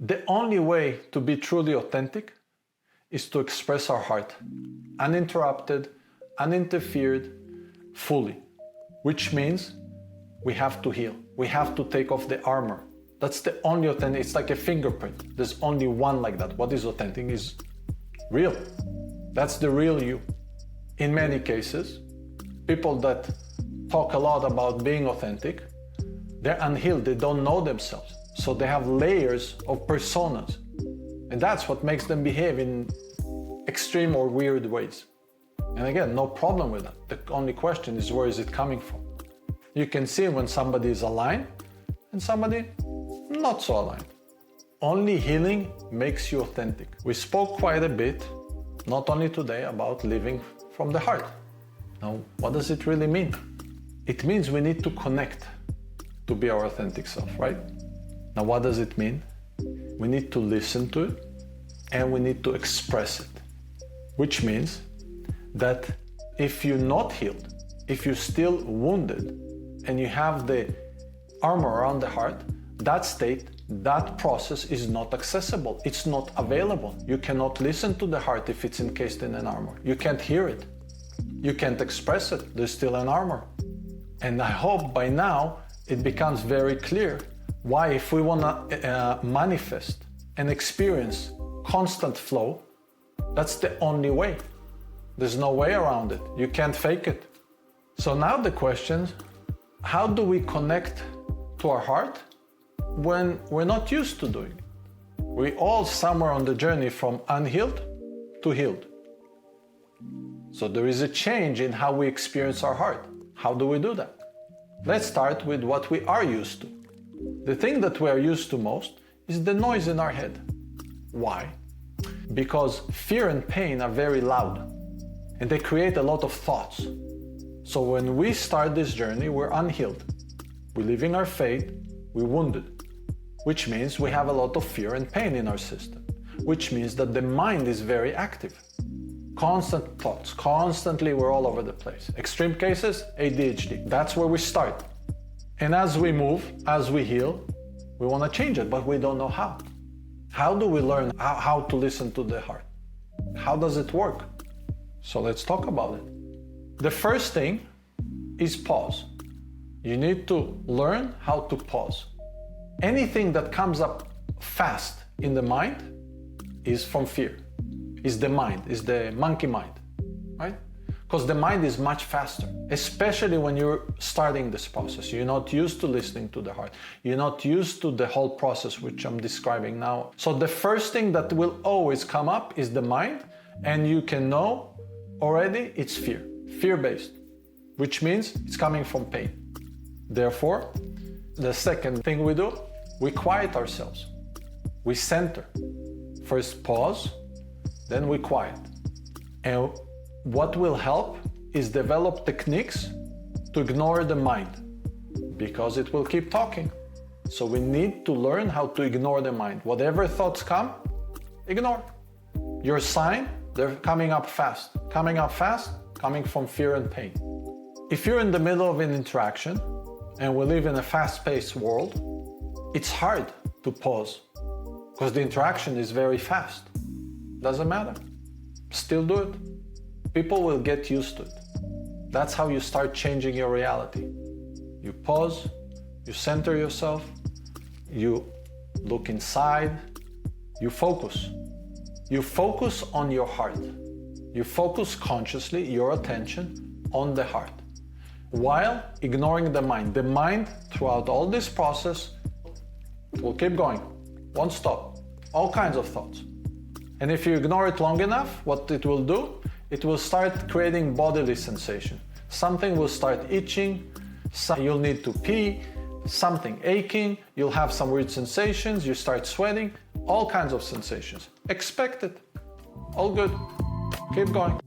The only way to be truly authentic is to express our heart, uninterrupted, uninterfered, fully, which means we have to heal. We have to take off the armor. That's the only authentic. It's like a fingerprint. There's only one like that. What is authentic is real. That's the real you. In many cases, people that talk a lot about being authentic, they're unhealed. They don't know themselves. So they have layers of personas. And that's what makes them behave in extreme or weird ways. And again, no problem with that. The only question is, where is it coming from? You can see when somebody is aligned and somebody not so aligned. Only healing makes you authentic. We spoke quite a bit, not only today, about living from the heart. Now, what does it really mean? It means we need to connect to be our authentic self, right? Now, what does it mean? We need to listen to it and we need to express it, which means that if you're not healed, if you're still wounded and you have the armor around the heart, that state, that process is not accessible. It's not available. You cannot listen to the heart if it's encased in an armor. You can't hear it. You can't express it. There's still an armor. And I hope by now it becomes very clear why, if we want to manifest and experience constant flow, that's the only way. There's no way around it. You can't fake it. So now the question, how do we connect to our heart when we're not used to doing it? We're all somewhere on the journey from unhealed to healed. So there is a change in how we experience our heart. How do we do that? Let's start with what we are used to. The thing that we are used to most is the noise in our head. Why? Because fear and pain are very loud and they create a lot of thoughts. So when we start this journey, we're unhealed. We're living our faith, we're wounded, which means we have a lot of fear and pain in our system, which means that the mind is very active. Constant thoughts, constantly we're all over the place. Extreme cases, ADHD. That's where we start. And as we move, as we heal, we want to change it, but we don't know how. How do we learn how to listen to the heart? How does it work? So let's talk about it. The first thing is pause. You need to learn how to pause. Anything that comes up fast in the mind is from fear. Is the mind, is the monkey mind, right? Because the mind is much faster, especially when you're starting this process. You're not used to listening to the heart. You're not used to the whole process which I'm describing now. So the first thing that will always come up is the mind, and you can know already it's fear, fear-based, which means it's coming from pain. Therefore, the second thing we do, we quiet ourselves. We center. First pause, then we quiet. And what will help is develop techniques to ignore the mind, because it will keep talking. So we need to learn how to ignore the mind. Whatever thoughts come, ignore. Your sign, they're coming up fast, coming from fear and pain. If you're in the middle of an interaction, and we live in a fast-paced world, it's hard to pause because the interaction is very fast. Doesn't matter. Still do it. People will get used to it. That's how you start changing your reality. You pause, you center yourself, you look inside, you focus. You focus on your heart. You focus consciously your attention on the heart, while ignoring the mind. The mind, throughout all this process, will keep going, won't stop, all kinds of thoughts. And if you ignore it long enough, what it will do, it will start creating bodily sensation. Something will start itching, you'll need to pee, something aching, you'll have some weird sensations, you start sweating, all kinds of sensations. Expect it. All good. Keep going.